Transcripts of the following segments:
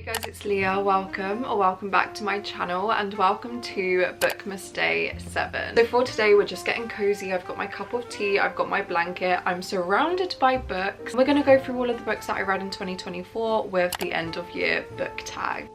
guys, it's Leah. Welcome back to my channel and welcome to Bookmas Day 7. So for today we're just getting cozy. I've got my cup of tea, I've got my blanket, I'm surrounded by books. We're going to go through all of the books that I read in 2024 with the end of year book tag.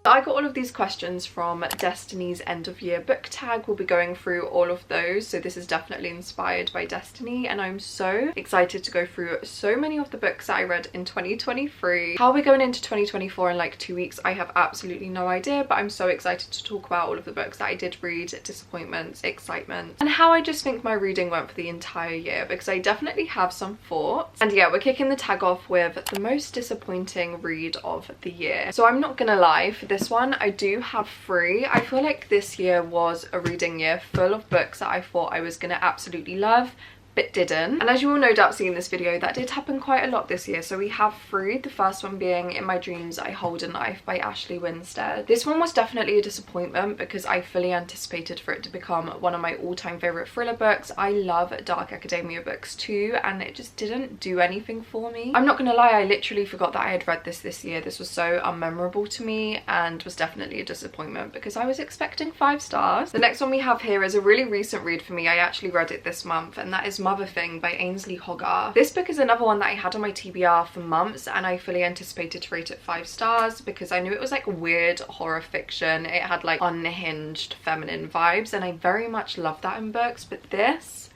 I got all of these questions from Destiny's end of year book tag. We'll be going through all of those, so this is definitely inspired by Destiny and I'm so excited to go through so many of the books that I read in 2023. How we're going into 2024 in like 2 weeks, I have absolutely no idea, but I'm so excited to talk about all of the books that I did read, disappointments, excitement, and how I just think my reading went for the entire year, because I definitely have some thoughts. And yeah, we're kicking the tag off with the most disappointing read of the year. So I'm not gonna lie, for this one I do have 3. I feel like this year was a reading year full of books that I thought I was gonna absolutely love but didn't. And as you will no doubt see in this video, that did happen quite a lot this year. So we have 3, the first one being In My Dreams I Hold a Knife by Ashley Winstead. This one was definitely a disappointment because I fully anticipated for it to become one of my all-time favorite thriller books. I love dark academia books too, and it just didn't do anything for me. I'm not gonna lie, I literally forgot that I had read this year. This was so unmemorable to me and was definitely a disappointment because I was expecting 5 stars. The next one we have here is a really recent read for me. I actually read it this month, and that is Mother Thing by Ainsley Hogarth. This book is another one that I had on my TBR for months and I fully anticipated to rate it 5 stars because I knew it was like weird horror fiction. It had like unhinged feminine vibes and I very much love that in books, but this,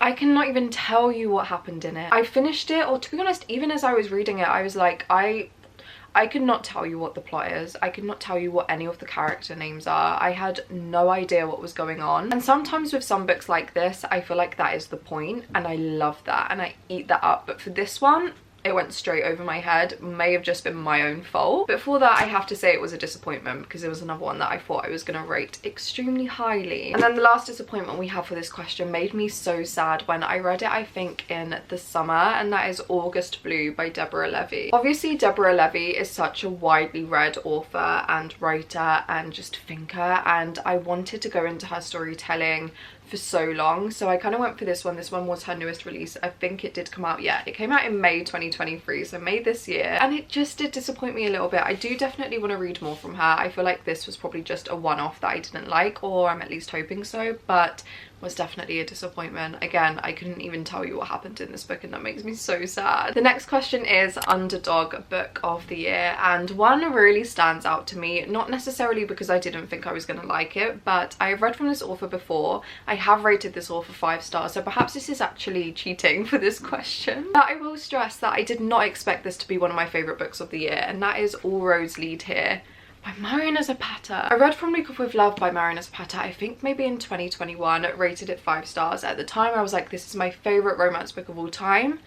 I cannot even tell you what happened in it. I finished it, or to be honest, even as I was reading it, I was like, I could not tell you what the plot is. I could not tell you what any of the character names are. I had no idea what was going on. And sometimes with some books like this, I feel like that is the point, and I love that and I eat that up. But for this one, it went straight over my head. May have just been my own fault, but for that I have to say it was a disappointment because it was another one that I thought I was going to rate extremely highly. And then the last disappointment we have for this question made me so sad when I read it, I think in the summer, and that is August Blue by Deborah Levy. Obviously Deborah Levy is such a widely read author and writer and just thinker, and I wanted to go into her storytelling for so long, so I kind of went for this one. This one was her newest release. I think it did come out, yeah, it came out in May 2023, so May this year, and it just did disappoint me a little bit. I do definitely want to read more from her. I feel like this was probably just a one-off that I didn't like, or I'm at least hoping so, but was definitely a disappointment. Again, I couldn't even tell you what happened in this book and that makes me so sad. The next question is Underdog Book of the Year, and one really stands out to me, not necessarily because I didn't think I was going to like it, but I have read from this author before. I have rated this author 5 stars, so perhaps this is actually cheating for this question. But I will stress that I did not expect this to be one of my favourite books of the year, and that is All Roads Lead Here by Marina Zapata. I read From Luke with Love by Marina Zapata, I think maybe in 2021, rated it 5 stars. At the time I was like, this is my favourite romance book of all time.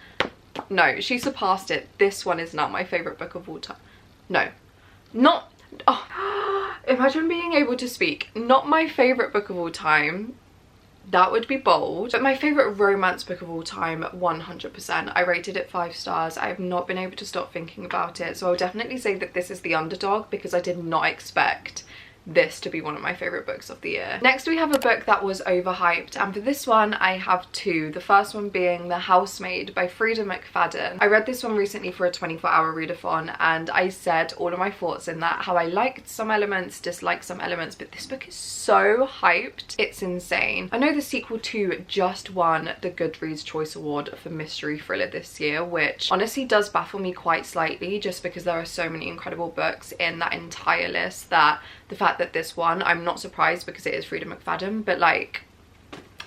No, she surpassed it. This one is not my favourite book of all time. No, not, oh, imagine being able to speak. Not my favourite book of all time. That would be bold, but my favourite romance book of all time, 100%. I rated it 5 stars. I have not been able to stop thinking about it, so I'll definitely say that this is the underdog because I did not expect this to be one of my favourite books of the year. Next we have a book that was overhyped, and for this one I have 2. The first one being The Housemaid by Frida McFadden. I read this one recently for a 24-hour readathon and I said all of my thoughts in that, how I liked some elements, disliked some elements, but this book is so hyped, it's insane. I know the sequel to just won the Goodreads Choice Award for Mystery Thriller this year, which honestly does baffle me quite slightly just because there are so many incredible books in that entire list that the fact that this one, I'm not surprised because it is Frida McFadden, but like,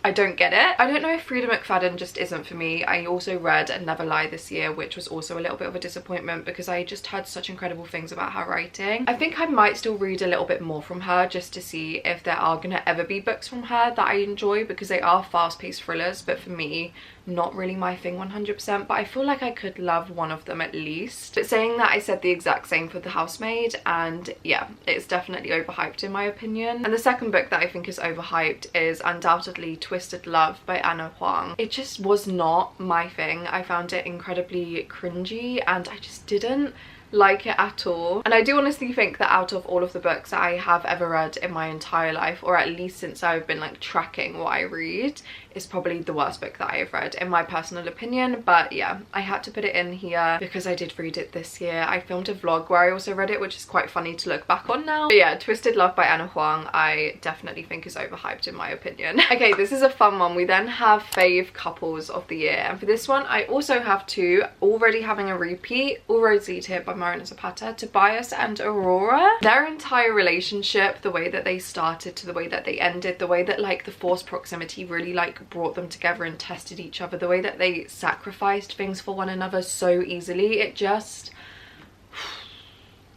I don't get it. I don't know if Frida McFadden just isn't for me. I also read Never Lie this year, which was also a little bit of a disappointment because I just heard such incredible things about her writing. I think I might still read a little bit more from her just to see if there are gonna ever be books from her that I enjoy, because they are fast-paced thrillers, but for me, not really my thing 100%, but I feel like I could love one of them at least. But saying that, I said the exact same for The Housemaid, and yeah, it's definitely overhyped in my opinion. And the second book that I think is overhyped is undoubtedly Twisted Love by Anna Huang. It just was not my thing. I found it incredibly cringy and I just didn't like it at all. And I do honestly think that out of all of the books that I have ever read in my entire life, or at least since I've been like tracking what I read, is probably the worst book that I have read in my personal opinion. But yeah, I had to put it in here because I did read it this year. I filmed a vlog where I also read it, which is quite funny to look back on now. But yeah, Twisted Love by Anna Huang, I definitely think is overhyped in my opinion. Okay, this is a fun one. We then have fave couples of the year, and for this one I also have two, already having a repeat. All Roads Lead Here by Marina Zapata. Tobias and Aurora, their entire relationship, the way that they started to the way that they ended, the way that like the forced proximity really like brought them together and tested each other, the way that they sacrificed things for one another so easily, it just,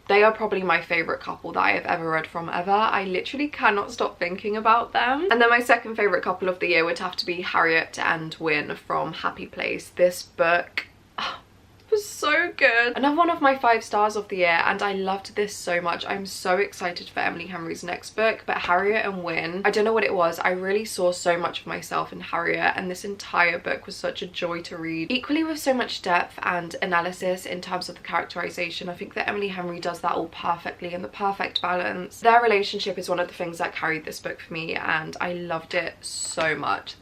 they are probably my favorite couple that I have ever read from ever. I literally cannot stop thinking about them. And then my second favorite couple of the year would have to be Harriet and Wynne from Happy Place. This book was so good. Another one of my 5 stars of the year, and I loved this so much. I'm so excited for Emily Henry's next book. But Harriet and Wynne, I don't know what it was, I really saw so much of myself in Harriet, and this entire book was such a joy to read, equally with so much depth and analysis in terms of the characterization. I think that Emily Henry does that all perfectly, and the perfect balance. Their relationship is one of the things that carried this book for me, and I loved it so much.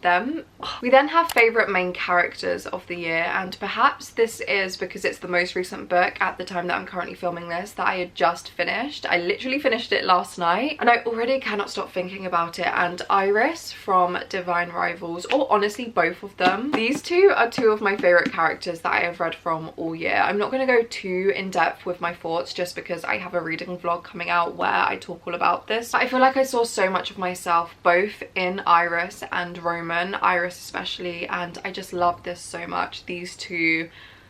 We then have favorite main characters of the year, and perhaps this is because it's the most recent book at the time that I'm currently filming this that I had just finished. I literally finished it last night and I already cannot stop thinking about it. And Iris from Divine Rivals, or honestly both of them, these two are two of my favorite characters that I have read from all year. I'm not going to go too in depth with my thoughts just because I have a reading vlog coming out where I talk all about this, but I feel like I saw so much of myself both in Iris and Roman, Iris especially, and I just love this so much. These two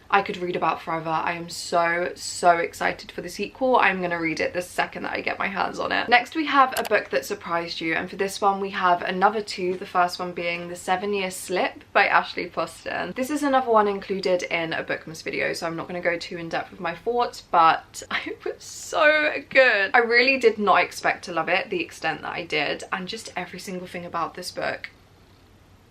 I could read about forever. I am so excited for the sequel. I'm gonna read it the second that I get my hands on it. Next we have a book that surprised you, and for this one we have another two, the first one being The 7-Year Slip by Ashley Poston. This is another one included in a BOOKMAS video, so I'm not gonna go too in depth with my thoughts, but it was so good. I really did not expect to love it the extent that I did, and just every single thing about this book,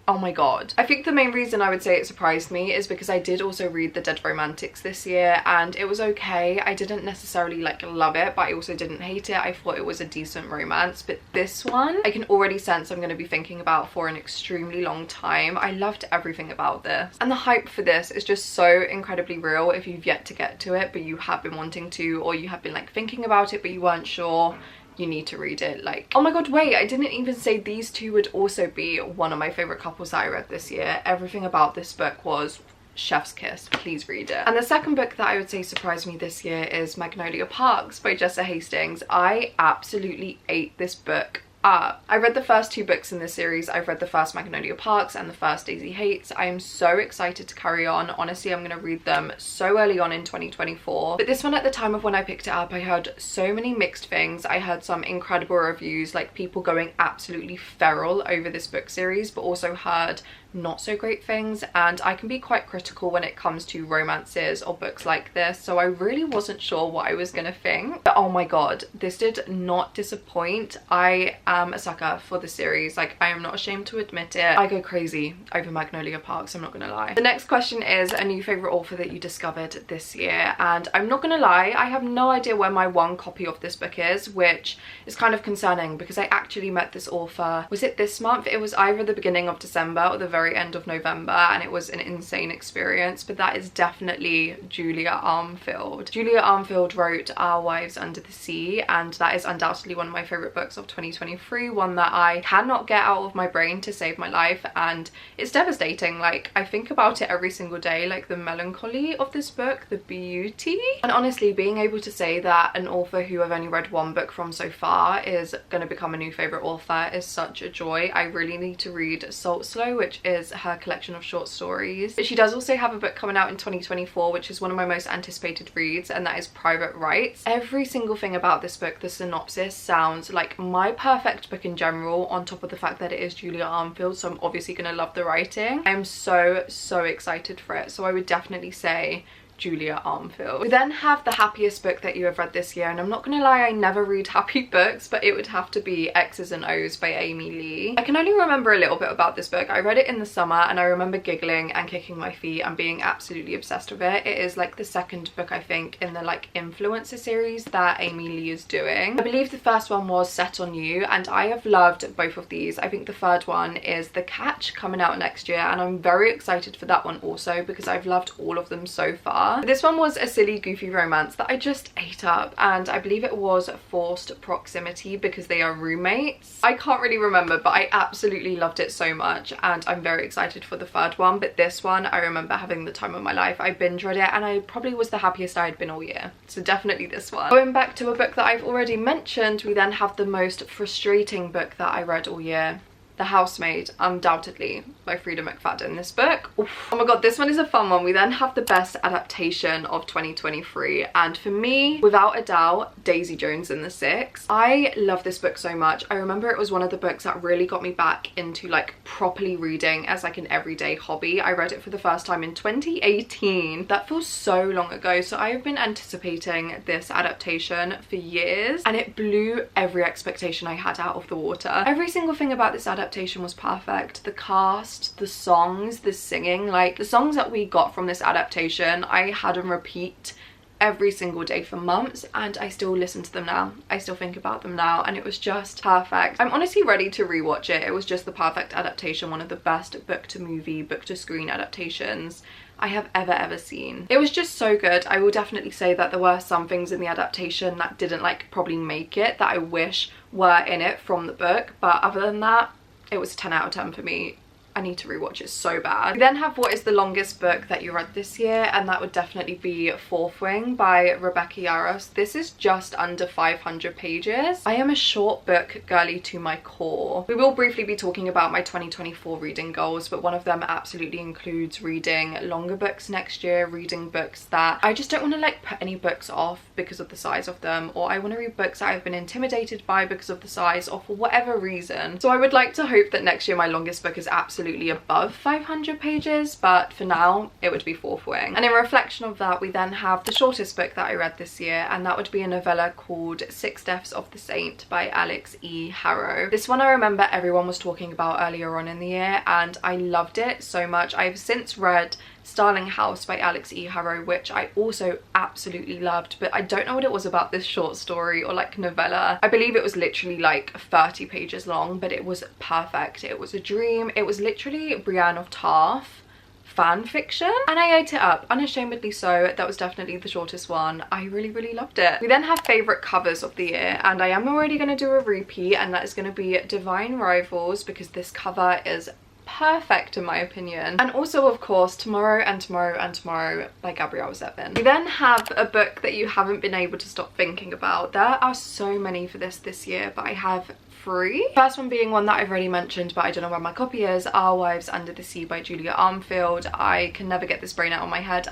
oh my god. I think the main reason I would say it surprised me is because I did also read The Dead Romantics this year, and it was okay. I didn't necessarily like love it, but I also didn't hate it. I thought it was a decent romance, but this one I can already sense I'm going to be thinking about for an extremely long time. I loved everything about this, and the hype for this is just so incredibly real. If you've yet to get to it but you have been wanting to, or you have been like thinking about it but you weren't sure, you need to read it. Like, oh my god, wait, I didn't even say these two would also be one of my favorite couples that I read this year. Everything about this book was chef's kiss. Please read it. And the second book that I would say surprised me this year is Magnolia Parks by Jessa Hastings. I absolutely ate this book up. I read the first 2 books in this series. I've read the first Magnolia Parks and the first Daisy Hates. I am so excited to carry on. Honestly, I'm going to read them so early on in 2024. But this one, at the time of when I picked it up, I heard so many mixed things. I heard some incredible reviews, like people going absolutely feral over this book series, but also heard not so great things, and I can be quite critical when it comes to romances or books like this, so I really wasn't sure what I was gonna think. But oh my god, this did not disappoint. I am a sucker for the series. Like, I am not ashamed to admit it. I go crazy over Magnolia Parks, I'm not gonna lie. The next question is a new favorite author that you discovered this year, and I'm not gonna lie, I have no idea where my one copy of this book is, which is kind of concerning because I actually met this author, was it this month? It was either the beginning of December or the very end of November, and it was an insane experience. But that is definitely Julia Armfield. Julia Armfield wrote Our Wives Under the Sea, and that is undoubtedly one of my favorite books of 2023, one that I cannot get out of my brain to save my life, and it's devastating. Like, I think about it every single day, like the melancholy of this book, the beauty, and honestly being able to say that an author who I've only read one book from so far is going to become a new favorite author is such a joy. I really need to read Salt Slow, which is her collection of short stories. But she does also have a book coming out in 2024, which is one of my most anticipated reads, and that is Private Rights. Every single thing about this book, the synopsis, sounds like my perfect book in general, on top of the fact that it is Julia Armfield, so I'm obviously going to love the writing. I'm so excited for it, so I would definitely say Julia Armfield. We then have the happiest book that you have read this year, and I'm not gonna lie, I never read happy books, but it would have to be X's and O's by Amy Lee. I can only remember a little bit about this book. I read it in the summer and I remember giggling and kicking my feet and being absolutely obsessed with it. It is like the second book, I think, in the like influencer series that Amy Lee is doing. I believe the first one was Set on You, and I have loved both of these. I think the third one is The Catch, coming out next year, and I'm very excited for that one also because I've loved all of them so far. This one was a silly, goofy romance that I just ate up, and I believe it was Forced Proximity because they are roommates. I can't really remember, but I absolutely loved it so much, and I'm very excited for the third one. But this one, I remember having the time of my life. I binge read it and I probably was the happiest I had been all year. So definitely this one. Going back to a book that I've already mentioned, we then have the most frustrating book that I read all year. The Housemaid, undoubtedly, by Frida McFadden. This book, oof. Oh my god, this one is a fun one. We then have the best adaptation of 2023, and for me, without a doubt, Daisy Jones and the Six. I love this book so much. I remember it was one of the books that really got me back into like properly reading as like an everyday hobby. I read it for the first time in 2018. That feels so long ago. So I have been anticipating this adaptation for years, and it blew every expectation I had out of the water. Every single thing about this adaptation was perfect. The cast, the songs, the singing, like the songs that we got from this adaptation, I had on repeat every single day for months, and I still listen to them now. I still think about them now, and it was just perfect. I'm honestly ready to rewatch it. It was just the perfect adaptation, one of the best book to movie, book to screen adaptations I have ever seen. It was just so good. I will definitely say that there were some things in the adaptation that didn't like probably make it, that I wish were in it from the book, but other than that, it was a 10 out of 10 for me. I need to rewatch it so bad. We then have what is the longest book that you read this year, and that would definitely be Fourth Wing by Rebecca Yarros. This is just under 500 pages. I am a short book girly to my core. We will briefly be talking about my 2024 reading goals, but one of them absolutely includes reading longer books next year, reading books that I just don't want to like put any books off because of the size of them, or I want to read books that I've been intimidated by because of the size or for whatever reason. So I would like to hope that next year my longest book is absolutely above 500 pages, but for now it would be Fourth Wing. And in reflection of that, we then have the shortest book that I read this year, and that would be a novella called Six Deaths of the Saint by Alex E. Harrow. This one I remember everyone was talking about earlier on in the year, and I loved it so much. I've since read Starling House by Alex E. Harrow, which I also absolutely loved, but I don't know what it was about this short story or like novella. I believe it was literally like 30 pages long, but it was perfect. It was a dream. It was literally Brienne of Tarth fan fiction, and I ate it up, unashamedly so. That was definitely the shortest one. I really loved it. We then have favorite covers of the year, and I am already going to do a repeat, and that is going to be Divine Rivals, because this cover is perfect in my opinion, and also of course Tomorrow and Tomorrow and Tomorrow by Gabrielle Zevin. We then have a book that you haven't been able to stop thinking about. There are so many for this year, but I have three. First one being one that I've already mentioned, but I don't know where my copy is, Our Wives Under the Sea by Julia Armfield. I can never get this brain out of my head,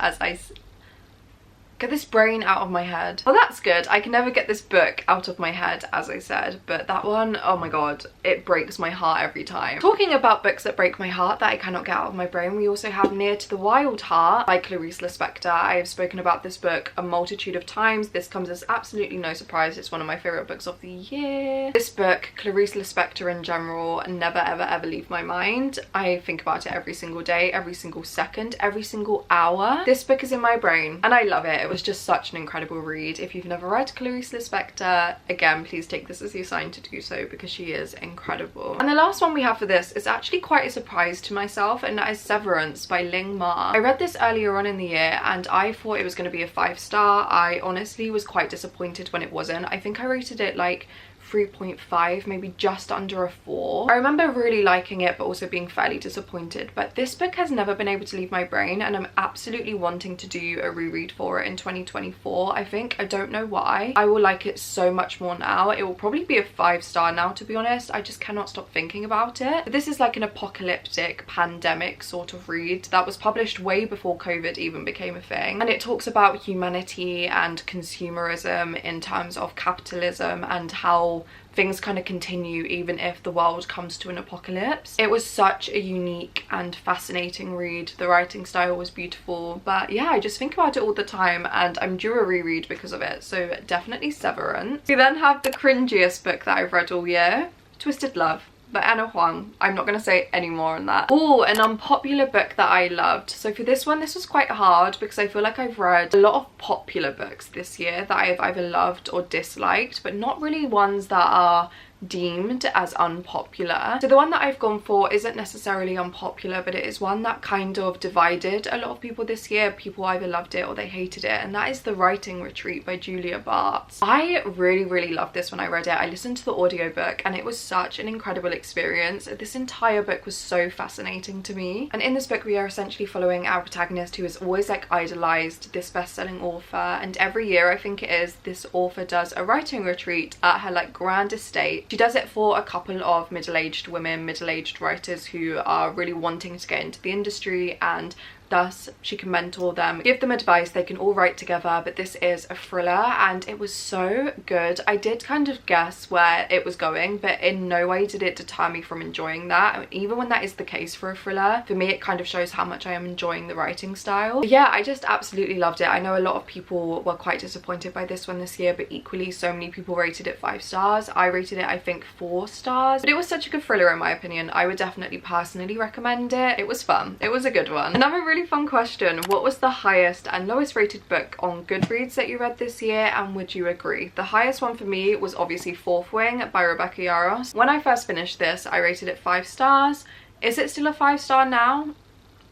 get this brain out of my head. Well, that's good. I can never get this book out of my head, as I said, but that one, oh my god, it breaks my heart every time. Talking about books that break my heart that I cannot get out of my brain, we also have Near to the Wild Heart by Clarice Lispector. I have spoken about this book a multitude of times. This comes as absolutely no surprise. It's one of my favorite books of the year. This book, Clarice Lispector in general, never ever leave my mind. I think about it every single day, every single second, every single hour. This book is in my brain and I love it. It was just such an incredible read. If you've never read Clarice Lispector, again, please take this as your sign to do so, because she is incredible. And the last one we have for this is actually quite a surprise to myself, and that is Severance by Ling Ma. I read this earlier on in the year and I thought it was going to be a 5-star. I honestly was quite disappointed when it wasn't. I think I rated it like 3.5, maybe just under a 4. I remember really liking it but also being fairly disappointed, but this book has never been able to leave my brain, and I'm absolutely wanting to do a reread for it in 2024. I think, I don't know why, I will like it so much more now. It will probably be a 5-star now, to be honest. I just cannot stop thinking about it. But this is like an apocalyptic pandemic sort of read that was published way before COVID even became a thing, and it talks about humanity and consumerism in terms of capitalism and how how things kind of continue even if the world comes to an apocalypse. It was such a unique and fascinating read. The writing style was beautiful, but yeah, I just think about it all the time and I'm due a reread because of it, so definitely Severance. We then have the cringiest book that I've read all year, Twisted Love by Anna Huang. I'm not going to say any more on that. Oh, an unpopular book that I loved. So for this one, this was quite hard because I feel like I've read a lot of popular books this year that I've either loved or disliked, but not really ones that are deemed as unpopular. So the one that I've gone for isn't necessarily unpopular, but it is one that kind of divided a lot of people this year. People either loved it or they hated it, and that is The Writing Retreat by Julia Bartz. I really loved this when I read it. I listened to the audiobook and it was such an incredible experience. This entire book was so fascinating to me, and in this book we are essentially following our protagonist, who has always like idolized this best-selling author, and every year, I think it is, this author does a writing retreat at her like grand estate. She does it for a couple of middle-aged women, middle-aged writers who are really wanting to get into the industry, and thus she can mentor them, give them advice, they can all write together. But this is a thriller and it was so good. I did kind of guess where it was going, but in no way did it deter me from enjoying that. I mean, even when that is the case for a thriller, for me it kind of shows how much I am enjoying the writing style. But yeah, I just absolutely loved it. I know a lot of people were quite disappointed by this one this year, but equally so many people rated it 5 stars. I rated it I think 4 stars, but it was such a good thriller in my opinion. I would definitely personally recommend it. It was fun. It was a good one. Another really fun question: what was the highest and lowest rated book on Goodreads that you read this year, and would you agree? The highest one for me was obviously Fourth Wing by Rebecca Yarros. When I first finished this, I rated it 5 stars. Is it still a 5-star now?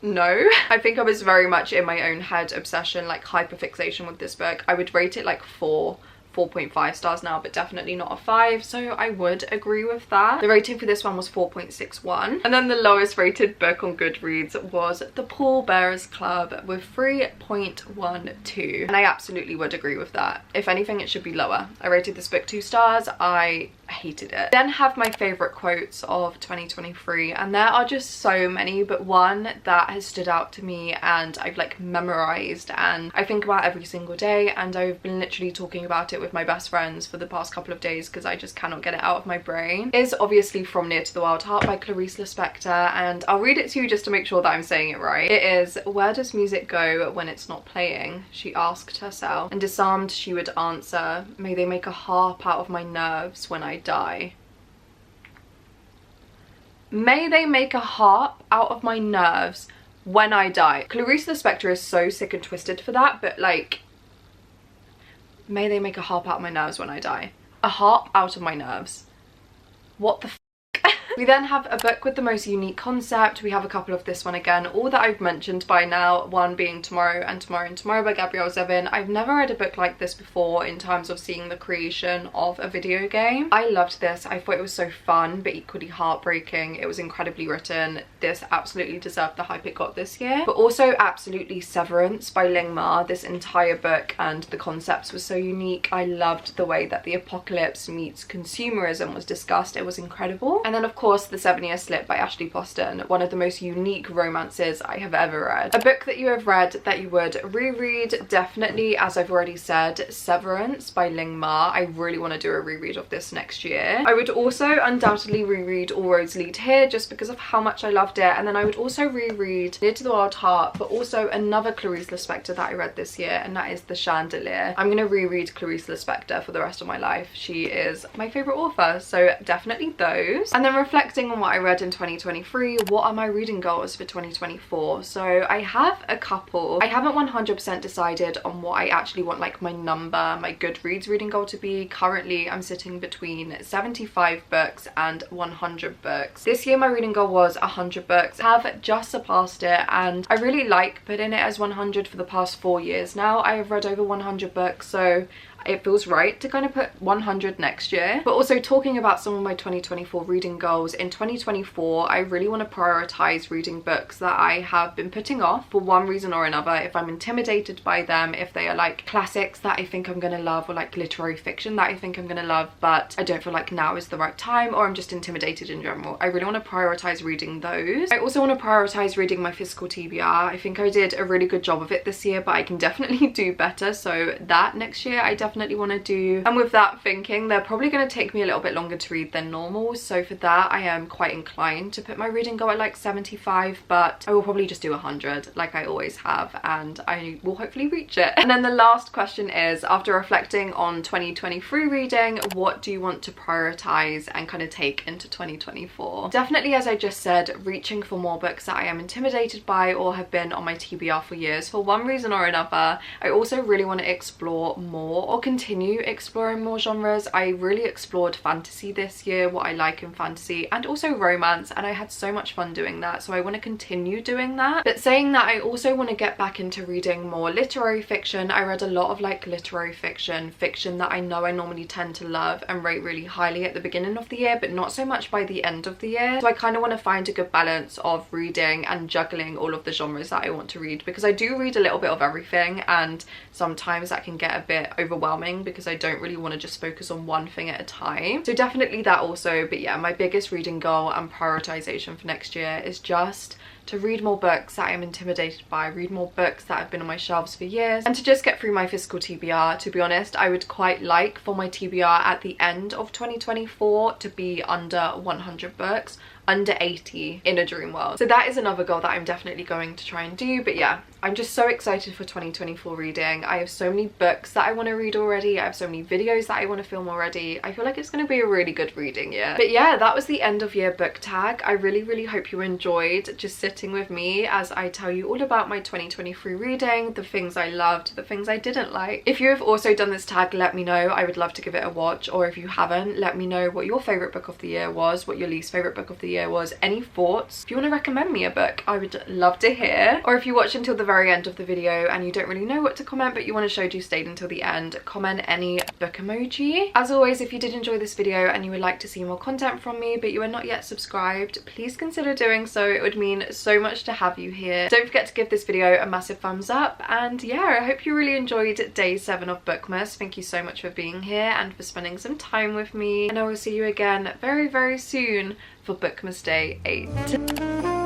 No. I think I was very much in my own head obsession, like hyperfixation with this book. I would rate it like 4.5 stars now, but definitely not a 5, so I would agree with that. The rating for this one was 4.61. And then the lowest rated book on Goodreads was The Pallbearers Club with 3.12, and I absolutely would agree with that. If anything, it should be lower. I rated this book 2 stars. I hated it. Then have my favorite quotes of 2023, and there are just so many, but one that has stood out to me and I've like memorized and I think about every single day, and I've been literally talking about it with my best friends for the past couple of days because I just cannot get it out of my brain, is obviously From Near to the Wild Heart by Clarice Lispector, and I'll read it to you just to make sure that I'm saying it right. It is: "Where does music go when it's not playing? She asked herself, and disarmed she would answer, may they make a harp out of my nerves when I die." May they make a harp out of my nerves when I die. Clarice Lispector is so sick and twisted for that, but like, may they make a harp out of my nerves when I die. A harp out of my nerves. What the f***? We then have a book with the most unique concept. We have a couple of this one again, all that I've mentioned by now, one being Tomorrow and Tomorrow and Tomorrow by Gabrielle Zevin. I've never read a book like this before in terms of seeing the creation of a video game. I loved this. I thought it was so fun but equally heartbreaking. It was incredibly written. This absolutely deserved the hype it got this year. But also absolutely Severance by Ling Ma. This entire book and the concepts were so unique. I loved the way that the apocalypse meets consumerism was discussed. It was incredible. And then of course The 7-Year Slip by Ashley Poston, one of the most unique romances I have ever read. A book that you have read that you would reread, definitely, as I've already said, Severance by Ling Ma. I really want to do a reread of this next year. I would also undoubtedly reread All Roads Lead Here just because of how much I loved it, and then I would also reread Near to the Wild Heart, but also another Clarice Lispector that I read this year, and that is The Chandelier. I'm going to reread Clarice Lispector for the rest of my life. She is my favourite author, so definitely those. And then reflecting on what I read in 2023, what are my reading goals for 2024? So I have a couple. I haven't 100% decided on what I actually want like my Goodreads reading goal to be. Currently I'm sitting between 75 books and 100 books. This year my reading goal was 100 books. I have just surpassed it, and I really like putting it as 100 for the past 4 years now. I have read over 100 books, so it feels right to kind of put 100 next year. But also talking about some of my 2024 reading goals, in 2024 I really want to prioritize reading books that I have been putting off for one reason or another. If I'm intimidated by them, if they are like classics that I think I'm gonna love, or like literary fiction that I think I'm gonna love but I don't feel like now is the right time, or I'm just intimidated in general, I really want to prioritize reading those. I also want to prioritize reading my physical TBR. I think I did a really good job of it this year, but I can definitely do better, so that next year I definitely definitely want to do. And with that thinking, they're probably going to take me a little bit longer to read than normal, so for that I am quite inclined to put my reading goal at like 75, but I will probably just do 100 like I always have, and I will hopefully reach it. And then the last question is, after reflecting on 2023 reading, what do you want to prioritize and kind of take into 2024? Definitely, as I just said, reaching for more books that I am intimidated by or have been on my TBR for years for one reason or another. I also really want to explore more or continue exploring more genres. I really explored fantasy this year, what I like in fantasy, and also romance, and I had so much fun doing that, so I want to continue doing that. But saying that, I also want to get back into reading more literary fiction. I read a lot of like literary fiction that I know I normally tend to love and rate really highly at the beginning of the year, but not so much by the end of the year. So I kind of want to find a good balance of reading and juggling all of the genres that I want to read, because I do read a little bit of everything, and sometimes that can get a bit overwhelming because I don't really want to just focus on one thing at a time. So definitely that also. But yeah, my biggest reading goal and prioritization for next year is just to read more books that I am intimidated by, read more books that have been on my shelves for years, and to just get through my physical TBR. To be honest, I would quite like for my TBR at the end of 2024 to be under 100 books, under 80 in a dream world. So that is another goal that I'm definitely going to try and do. But yeah, I'm just so excited for 2024 reading. I have so many books that I want to read already. I have so many videos that I want to film already. I feel like it's going to be a really good reading year. But yeah, that was the end of year book tag. I really hope you enjoyed just sitting with me as I tell you all about my 2023 reading, the things I loved, the things I didn't like. If you have also done this tag, let me know. I would love to give it a watch. Or if you haven't, let me know what your favorite book of the year was, what your least favorite book of the year was, any thoughts. If you want to recommend me a book, I would love to hear. Or if you watch until the very end of the video and you don't really know what to comment but you want to show you stayed until the end, comment any book emoji. As always, if you did enjoy this video and you would like to see more content from me but you are not yet subscribed, please consider doing so. It would mean so much to have you here. Don't forget to give this video a massive thumbs up, and yeah, I hope you really enjoyed day 7 of BOOKMAS. Thank you so much for being here and for spending some time with me, and I will see you again very soon for BOOKMAS day 8.